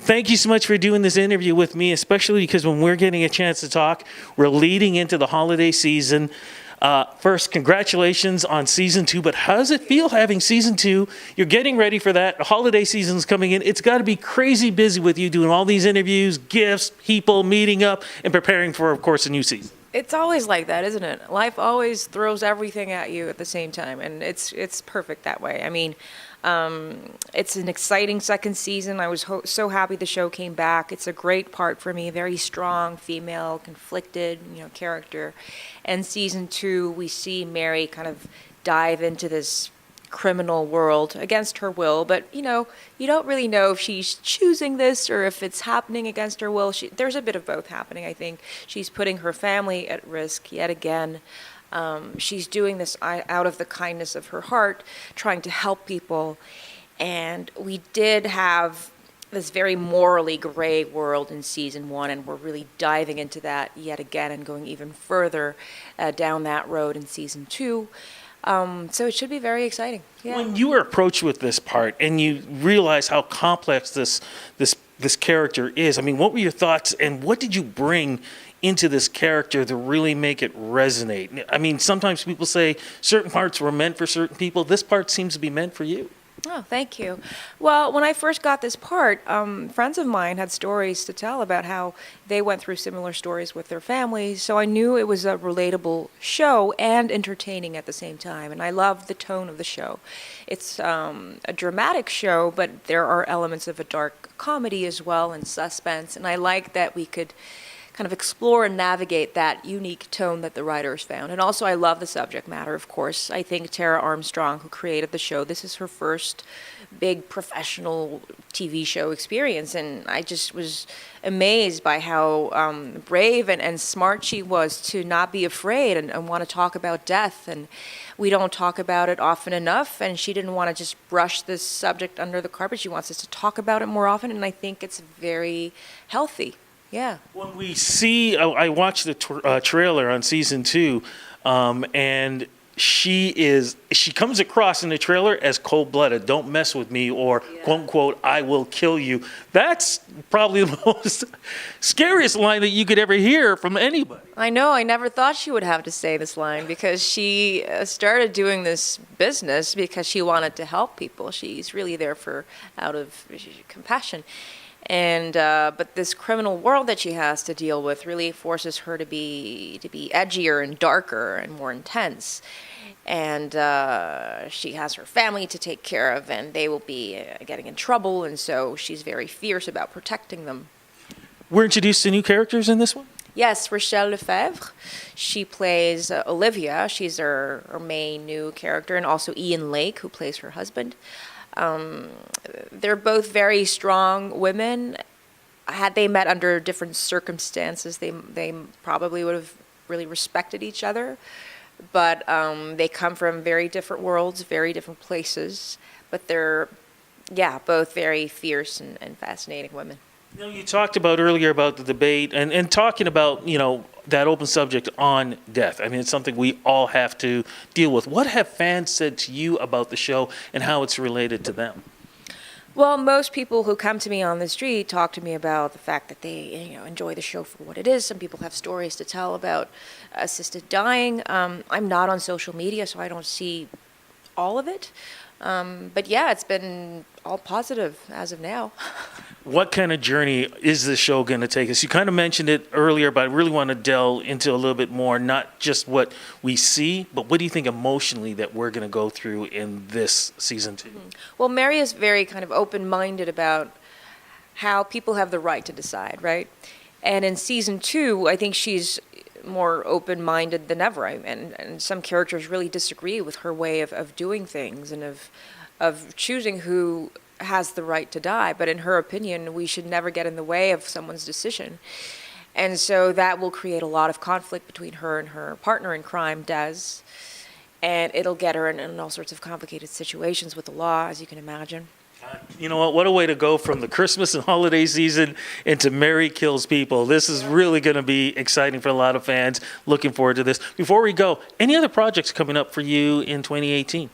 thank you so much for doing this interview with me, especially because when we're getting a chance to talk, we're leading into the holiday season. First, congratulations on season 2, but how does it feel having season 2? You're getting ready for that. The holiday season's coming in. It's got to be crazy busy with you doing all these interviews, gifts, people meeting up, and preparing for, of course, a new season. It's always like that, isn't it? Life always throws everything at you at the same time, and it's perfect that way. I mean, it's an exciting second season. I was so happy the show came back. It's a great part for me, very strong female, conflicted, character. And season 2, we see Mary kind of dive into this criminal world against her will, but you don't really know if she's choosing this or if it's happening against her will. There's a bit of both happening, I think. She's putting her family at risk yet again. She's doing this out of the kindness of her heart, trying to help people. And we did have this very morally gray world in season 1, and we're really diving into that yet again and going even further down that road in season 2. So it should be very exciting. Yeah. When you were approached with this part and you realize how complex this character is, I mean, what were your thoughts and what did you bring into this character to really make it resonate? I mean, sometimes people say certain parts were meant for certain people. This part seems to be meant for you. Oh, thank you. Well, when I first got this part, friends of mine had stories to tell about how they went through similar stories with their families, so I knew it was a relatable show and entertaining at the same time, and I loved the tone of the show. It's a dramatic show, but there are elements of a dark comedy as well and suspense, and I like that we could kind of explore and navigate that unique tone that the writers found. And also I love the subject matter, of course. I think Tara Armstrong, who created the show, this is her first big professional TV show experience, and I just was amazed by how brave and smart she was to not be afraid and want to talk about death. And we don't talk about it often enough, and she didn't want to just brush this subject under the carpet. She wants us to talk about it more often, and I think it's very healthy. Yeah. When we see, I watched the trailer on season 2, and she comes across in the trailer as cold-blooded. Don't mess with me, or quote unquote, I will kill you. That's probably the most scariest line that you could ever hear from anybody. I know. I never thought she would have to say this line because she started doing this business because she wanted to help people. She's really there out of compassion. And but this criminal world that she has to deal with really forces her to be edgier and darker and more intense. And she has her family to take care of, and they will be getting in trouble, and so she's very fierce about protecting them. We're introduced to new characters in this one? Yes, Rochelle Lefebvre. She plays Olivia. She's her main new character, and also Ian Lake, who plays her husband. They're both very strong women. Had they met under different circumstances, they probably would have really respected each other. But they come from very different worlds, very different places. But they're, both very fierce and fascinating women. You talked about earlier about the debate and talking about, that open subject on death. I mean, it's something we all have to deal with. What have fans said to you about the show and how it's related to them? Well, most people who come to me on the street talk to me about the fact that they, enjoy the show for what it is. Some people have stories to tell about assisted dying. I'm not on social media, so I don't see all of it. But yeah, it's been all positive as of now. What kind of journey is this show going to take us? You kind of mentioned it earlier, but I really want to delve into a little bit more, not just what we see, but what do you think emotionally that we're going to go through in this season 2? Well, Mary is very kind of open-minded about how people have the right to decide, right? And in season 2, I think she's more open-minded than ever. And some characters really disagree with her way of doing things and of choosing who has the right to die. But in her opinion, we should never get in the way of someone's decision. And so that will create a lot of conflict between her and her partner in crime, Des. And it'll get her in all sorts of complicated situations with the law, as you can imagine. You know what a way to go from the Christmas and holiday season into Mary Kills People. This is really going to be exciting for a lot of fans. Looking forward to this. Before we go, any other projects coming up for you in 2018?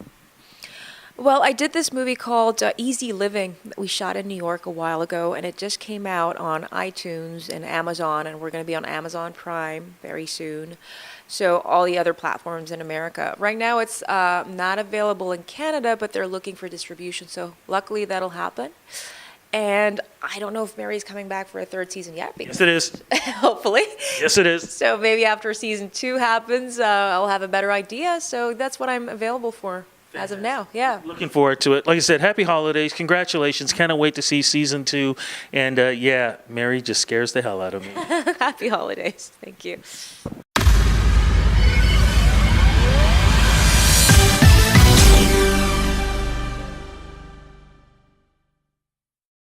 Well, I did this movie called Easy Living that we shot in New York a while ago, and it just came out on iTunes and Amazon, and we're going to be on Amazon Prime very soon. So all the other platforms in America. Right now, it's not available in Canada, but they're looking for distribution. So luckily, that'll happen. And I don't know if Mary's coming back for a third season yet. Yes, it is. Hopefully. Yes, it is. So maybe after season 2 happens, I'll have a better idea. So that's what I'm available for as of now. Yeah. Looking forward to it. Like I said, happy holidays. Congratulations. Cannot wait to see season 2. And yeah, Mary just scares the hell out of me. Happy holidays. Thank you.